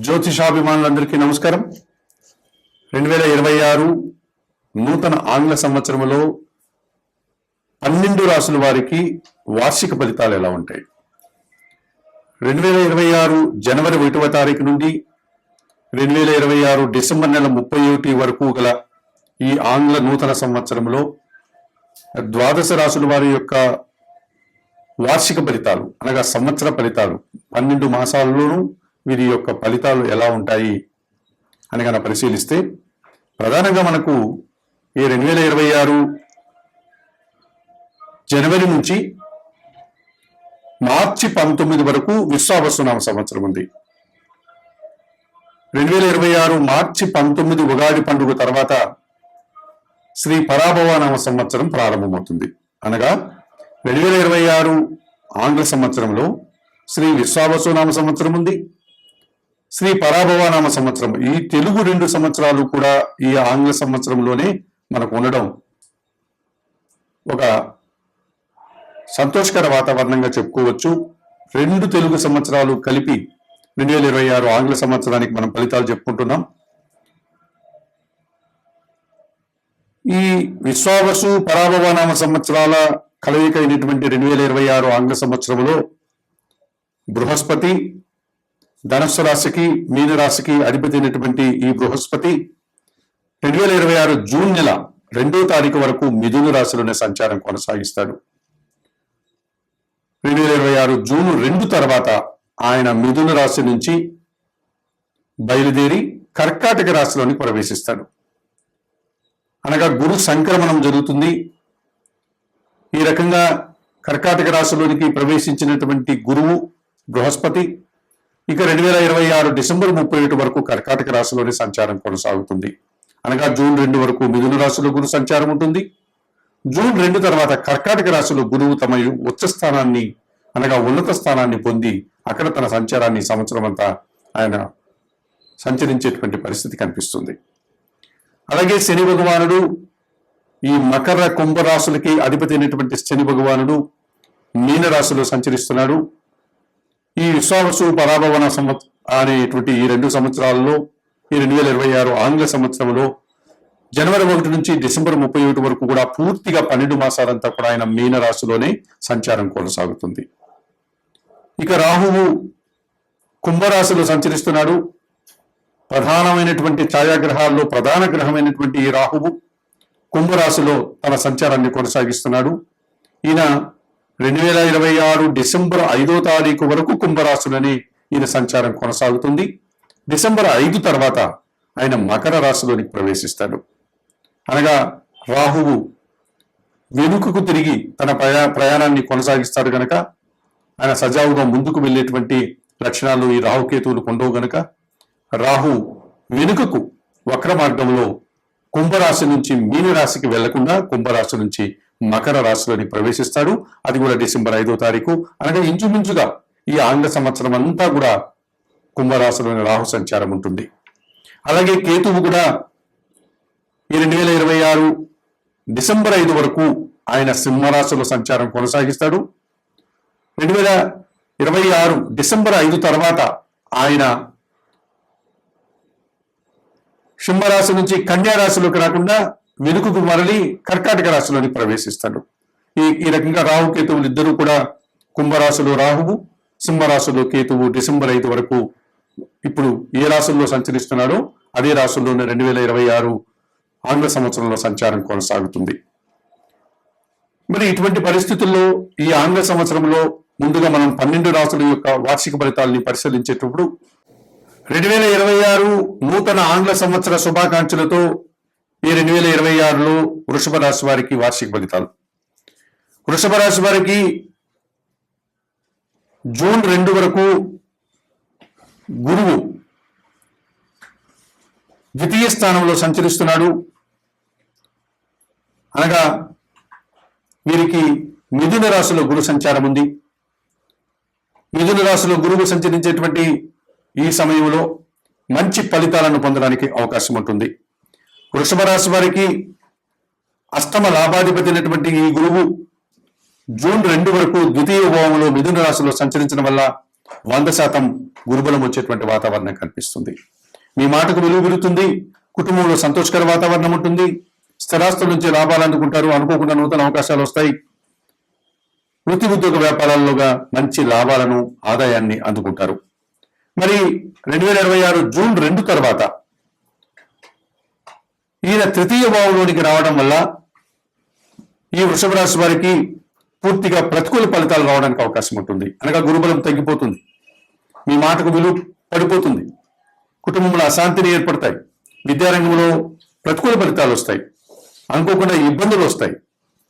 జ్యోతిషాభిమానులందరికీ నమస్కారం. 2026 నూతన ఆంగ్ల సంవత్సరంలో 12 రాసుల వారికి వార్షిక ఫలితాలు ఎలా ఉంటాయి? 2026 జనవరి 1వ తారీఖు నుండి 2026 డిసెంబర్ నెల 31 వరకు గల ఈ ఆంగ్ల నూతన సంవత్సరంలో ద్వాదశ రాసుల వారి యొక్క వార్షిక ఫలితాలు అనగా సంవత్సర ఫలితాలు 12 మాసాలలోనూ వీరి యొక్క ఫలితాలు ఎలా ఉంటాయి అని కనుక పరిశీలిస్తే ప్రధానంగా మనకు ఈ 2026 జనవరి నుంచి మార్చి 19 వరకు విశ్వావసునామ సంవత్సరం ఉంది. 2026 మార్చి 19 ఉగాది పండుగ తర్వాత శ్రీ పరాభవనామ సంవత్సరం ప్రారంభమవుతుంది. అనగా 2026 ఆంగ్ల సంవత్సరంలో శ్రీ విశ్వావసునామ సంవత్సరం ఉంది, శ్రీ పరాభవనామ సంవత్సరం. ఈ తెలుగు 2 సంవత్సరాలు కూడా ఈ ఆంగ్ల సంవత్సరంలోనే మనకు ఉండడం ఒక సంతోషకర వాతావరణంగా చెప్పుకోవచ్చు. 2 తెలుగు సంవత్సరాలు కలిపి 2026 ఆంగ్ల సంవత్సరానికి మనం ఫలితాలు చెప్పుకుంటున్నాం. ఈ విశ్వావసు పరాభవనామ సంవత్సరాల కలయిక అయినటువంటి 2026 ఆంగ్ల సంవత్సరంలో బృహస్పతి ధనుస్సు రాశికి మీనరాశికి అధిపతి అయినటువంటి ఈ బృహస్పతి 2026 జూన్ నెల 2వ తారీఖు వరకు మిథున రాశిలోనే సంచారం కొనసాగిస్తాడు. 2026 జూన్ 2 తర్వాత ఆయన మిథున రాశి నుంచి బయలుదేరి కర్కాటక రాశిలోని ప్రవేశిస్తాడు. అనగా గురు సంక్రమణం జరుగుతుంది. ఈ రకంగా కర్కాటక రాశిలోనికి ప్రవేశించినటువంటి గురువు బృహస్పతి ఇక 2026 డిసెంబర్ 31 వరకు కర్కాటక రాశిలోని సంచారం కొనసాగుతుంది. అనగా జూన్ 2 వరకు మిథున రాశిలో గురు సంచారం ఉంటుంది. జూన్ 2 తర్వాత కర్కాటక రాశిలో గురువు తమ ఉచ్చ స్థానాన్ని అనగా ఉన్నత స్థానాన్ని పొంది అక్కడ తన సంచారాన్ని సంవత్సరం అంతా ఆయన సంచరించేటువంటి పరిస్థితి కనిపిస్తుంది. అలాగే శని భగవానుడు ఈ మకర కుంభరాశులకి అధిపతి అయినటువంటి శని భగవానుడు మీనరాశిలో సంచరిస్తున్నాడు. ఈ విశ్వావసు పరాభవన అనేటువంటి ఈ 2 సంవత్సరాలలో ఈ 2026 ఆంగ్ల సంవత్సరంలో జనవరి 1 నుంచి డిసెంబర్ 31 వరకు కూడా పూర్తిగా 12 మాసాలంతా కూడా ఆయన మీన రాశిలోనే సంచారం కొనసాగుతుంది. ఇక రాహువు కుంభరాశిలో సంచరిస్తున్నాడు. ప్రధానమైనటువంటి ఛాయాగ్రహాల్లో ప్రధాన గ్రహమైనటువంటి ఈ రాహువు కుంభరాశిలో తన సంచారాన్ని కొనసాగిస్తున్నాడు. ఈయన 2026 డిసెంబర్ 5వ తారీఖు వరకు కుంభరాశిలోని ఈయన సంచారం కొనసాగుతుంది. డిసెంబర్ 5 తర్వాత ఆయన మకర రాశిలోనికి ప్రవేశిస్తాడు. అనగా రాహువు వెనుకకు తిరిగి తన ప్రయాణాన్ని కొనసాగిస్తాడు గనక ఆయన సజావుగా ముందుకు వెళ్ళేటువంటి లక్షణాలు ఈ రాహుకేతువులు ఉండవు గనక రాహు వెనుకకు వక్ర మార్గంలో కుంభరాశి నుంచి మీనరాశికి వెళ్లకుండా కుంభరాశి నుంచి మకర రాశిలోని ప్రవేశిస్తాడు. అది కూడా డిసెంబర్ 5వ తారీఖు. అనగా ఇంచుమించుగా ఈ ఆంగ్ల సంవత్సరం అంతా కూడా కుంభరాశిలోని రాహు సంచారం ఉంటుంది. అలాగే కేతువు కూడా ఈ 2026 డిసెంబర్ 5 వరకు ఆయన సింహరాశిలో సంచారం కొనసాగిస్తాడు. 2026 డిసెంబర్ 5 తర్వాత ఆయన సింహరాశి నుంచి కన్యా రాశిలోకి రాకుండా వెనుకకు మరలి కర్కాటక రాశిలోని ప్రవేశిస్తాడు. ఈ రకంగా రాహుకేతువులు ఇద్దరు కూడా కుంభరాశిలో రాహువు, సింహరాశిలో కేతువు డిసెంబర్ 5 వరకు ఇప్పుడు ఏ రాశుల్లో సంచరిస్తున్నాడో అదే రాశుల్లోనే 2026 ఆంగ్ల సంవత్సరంలో సంచారం కొనసాగుతుంది. మరి ఇటువంటి పరిస్థితుల్లో ఈ ఆంగ్ల సంవత్సరంలో ముందుగా మనం 12 రాశుల యొక్క వార్షిక ఫలితాలని పరిశీలించేటప్పుడు 2026 నూతన ఆంగ్ల సంవత్సర శుభాకాంక్షలతో ఈ 2026లో వృషభ రాశి వారికి వార్షిక ఫలితాలు. వృషభ రాశి వారికి జూన్ 2 వరకు గురువు ద్వితీయ స్థానంలో సంచరిస్తున్నాడు. అనగా వీరికి మిథున రాశిలో గురు సంచారం ఉంది. మిథున రాశిలో గురువు సంచరించేటువంటి ఈ సమయంలో మంచి ఫలితాలను పొందడానికి అవకాశం ఉంటుంది. వృషభ రాశి వారికి అష్టమ లాభాధిపతి అయినటువంటి ఈ గురువు జూన్ 2 వరకు ద్వితీయ భావంలో మిథున రాశిలో సంచరించడం వల్ల 100% గురుబలం వచ్చేటువంటి వాతావరణం కనిపిస్తుంది. మీ మాటకు విలువ పెరుగుతుంది. కుటుంబంలో సంతోషకర వాతావరణం ఉంటుంది. స్థిరాస్తుల నుంచి లాభాలు అందుకుంటారు. అనుకోకుండా నూతన అవకాశాలు వస్తాయి. వృత్తి ఉద్యోగ వ్యాపారాల్లోగా మంచి లాభాలను, ఆదాయాన్ని అందుకుంటారు. మరి 2026 జూన్ 2 తర్వాత ఈయన తృతీయ భావంలోనికి రావడం వల్ల ఈ వృషభ రాశి వారికి పూర్తిగా ప్రతికూల ఫలితాలు రావడానికి అవకాశం ఉంటుంది. అనగా గురుబలం తగ్గిపోతుంది. మీ మాటకు విలువ పడిపోతుంది. కుటుంబంలో అశాంతిని ఏర్పడతాయి. విద్యారంగంలో ప్రతికూల ఫలితాలు వస్తాయి. అనుకోకుండా ఇబ్బందులు వస్తాయి.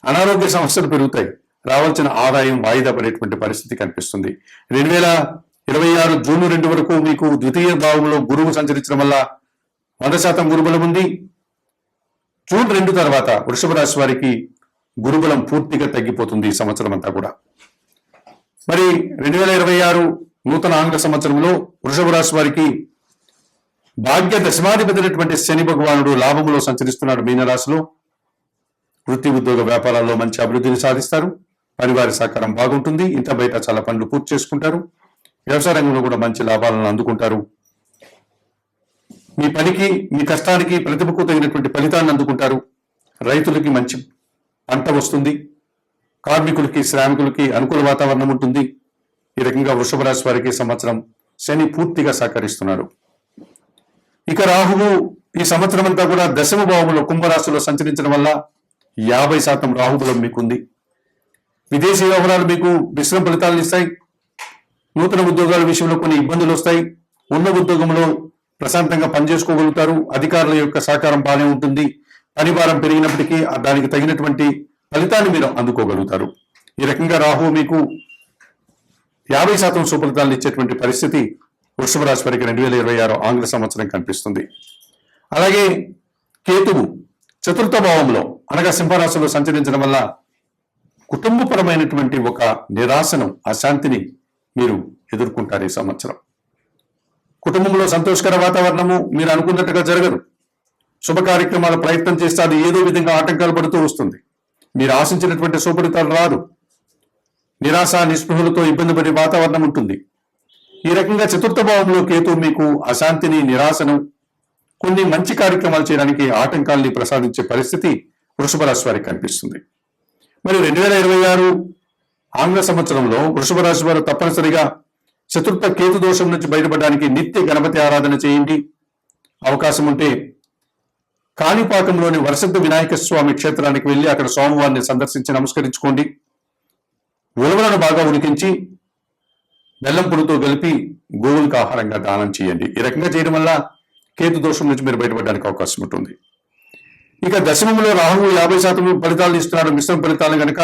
అనారోగ్య సమస్యలు పెరుగుతాయి. రావాల్సిన ఆదాయం వాయిదా పడేటువంటి పరిస్థితి కనిపిస్తుంది. 2026 జూన్ 2 వరకు మీకు ద్వితీయ భావంలో గురువు సంచరించడం వల్ల 100% గురుబలం ఉంది. జూన్ 2 తర్వాత వృషభ రాశి వారికి గురుబలం పూర్తిగా తగ్గిపోతుంది ఈ సంవత్సరం అంతా కూడా. మరి 2026 నూతన ఆంగ్ల సంవత్సరంలో వృషభ రాశి వారికి భాగ్య దశమాధిపతి శని భగవానుడు లాభంలో సంచరిస్తున్నాడు మీనరాశిలో. వృత్తి ఉద్యోగ వ్యాపారాల్లో మంచి అభివృద్ధిని సాధిస్తారు. పరివార సహకారం బాగుంటుంది. ఇంత బయట చాలా పనులు పూర్తి చేసుకుంటారు. వ్యవసాయ రంగంలో కూడా మంచి లాభాలను అందుకుంటారు. మీ పనికి, మీ కష్టానికి ప్రతిభకు తగినటువంటి ఫలితాన్ని అందుకుంటారు. రైతులకి మంచి పంట వస్తుంది. కార్మికులకి, శ్రామికులకి అనుకూల వాతావరణం ఉంటుంది. ఈ రకంగా వృషభ రాశి వారికి సంవత్సరం శని పూర్తిగా సహకరిస్తున్నాడు. ఇక రాహువు ఈ సంవత్సరం అంతా కూడా దశమ భావంలో కుంభరాశిలో సంచరించడం వల్ల 50% రాహుబలం మీకుంది. విదేశీ వ్యవహారాలు మీకు మిశ్రమ ఫలితాలను ఇస్తాయి. నూతన ఉద్యోగాల విషయంలో కొన్ని ఇబ్బందులు వస్తాయి. ఉన్న ఉద్యోగంలో ప్రశాంతంగా పనిచేసుకోగలుగుతారు. అధికారుల యొక్క సహకారం బాగానే ఉంటుంది. పనిభారం పెరిగినప్పటికీ దానికి తగినటువంటి ఫలితాన్ని మీరు అందుకోగలుగుతారు. ఈ రకంగా రాహువు మీకు 50% సుఫలితాలను ఇచ్చేటువంటి పరిస్థితి వృషభ రాశి వారికి 2026 ఆంగ్ల సంవత్సరం కనిపిస్తుంది. అలాగే కేతువు చతుర్థ భావంలో అనగా సింహరాశిలో సంచరించడం వల్ల కుటుంబపరమైనటువంటి ఒక నిరాశను, అశాంతిని మీరు ఎదుర్కొంటారు ఈ సంవత్సరం. కుటుంబంలో సంతోషకర వాతావరణము మీరు అనుకున్నట్టుగా జరగదు. శుభ కార్యక్రమాల ప్రయత్నం చేస్తే అది ఏదో విధంగా ఆటంకాలు పడుతూ వస్తుంది. మీరు ఆశించినటువంటి సుఫలితాలు రాదు. నిరాశ, నిస్పృహలతో ఇబ్బంది పడే వాతావరణం ఉంటుంది. ఈ రకంగా చతుర్థ భావంలో కేతు మీకు అశాంతిని, నిరాశను, కొన్ని మంచి కార్యక్రమాలు చేయడానికి ఆటంకాల్ని ప్రసాదించే పరిస్థితి వృషభ రాశి వారికి కనిపిస్తుంది. మరి 2026 ఆంగ్ల సంవత్సరంలో వృషభ రాశి వారు తప్పనిసరిగా చతుర్థ కేతు దోషం నుంచి బయటపడడానికి నిత్య గణపతి ఆరాధన చేయండి. అవకాశం ఉంటే కాణిపాకంలోని వరసిద్ధ వినాయక స్వామి క్షేత్రానికి వెళ్ళి అక్కడ స్వామివారిని సందర్శించి నమస్కరించుకోండి. ఉలవలను బాగా ఉడికించి బెల్లం పొడితో కలిపి గోవులకు ఆహారంగా దానం చేయండి. ఈ రకంగా చేయడం వల్ల కేతు దోషం నుంచి మీరు బయటపడడానికి అవకాశం ఉంటుంది. ఇక దశమంలో రాహువు 50% ఫలితాలను ఇస్తున్నాడు, మిశ్రమ ఫలితాలను కనుక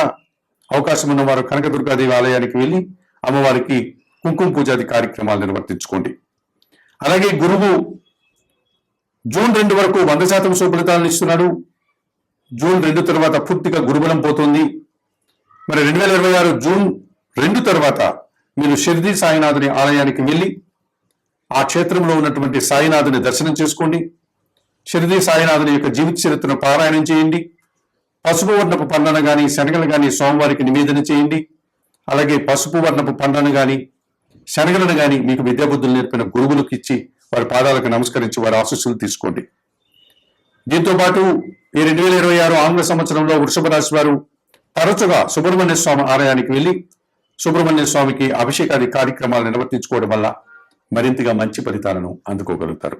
అవకాశం ఉన్నవారు కనకదుర్గాదేవి ఆలయానికి వెళ్ళి అమ్మవారికి కుంకుమ పూజాది కార్యక్రమాలు నిర్వర్తించుకోండి. అలాగే గురువు జూన్ 2 వరకు 100% సుఫలితాలను ఇస్తున్నాడు. జూన్ 2 తర్వాత పూర్తిగా గురుబలం పోతుంది. మరి 2026 జూన్ 2 తర్వాత మీరు షిర్డీ సాయినాథుని ఆలయానికి వెళ్ళి ఆ క్షేత్రంలో ఉన్నటువంటి సాయినాథుని దర్శనం చేసుకోండి. షిర్డీ సాయినాథుని యొక్క జీవిత చరిత్రను పారాయణం చేయండి. పసుపు వర్ణపు పండ్లను కానీ, శనగలు కానీ స్వామివారికి నివేదన చేయండి. అలాగే పసుపు వర్ణపు పండ్లను కానీ, శనగలను కానీ మీకు విద్యాబుద్ధులు నేర్పిన గురువులకు ఇచ్చి వారి పాదాలకు నమస్కరించి వారి ఆశీస్సులు తీసుకోండి. దీంతో పాటు ఈ 2026 ఆంగ్ల సంవత్సరంలో వృషభ రాశి వారు తరచుగా సుబ్రహ్మణ్య స్వామి ఆలయానికి వెళ్ళి సుబ్రహ్మణ్య స్వామికి అభిషేకాది కార్యక్రమాలు నిర్వర్తించుకోవడం వల్ల మరింతగా మంచి ఫలితాలను అందుకోగలుగుతారు.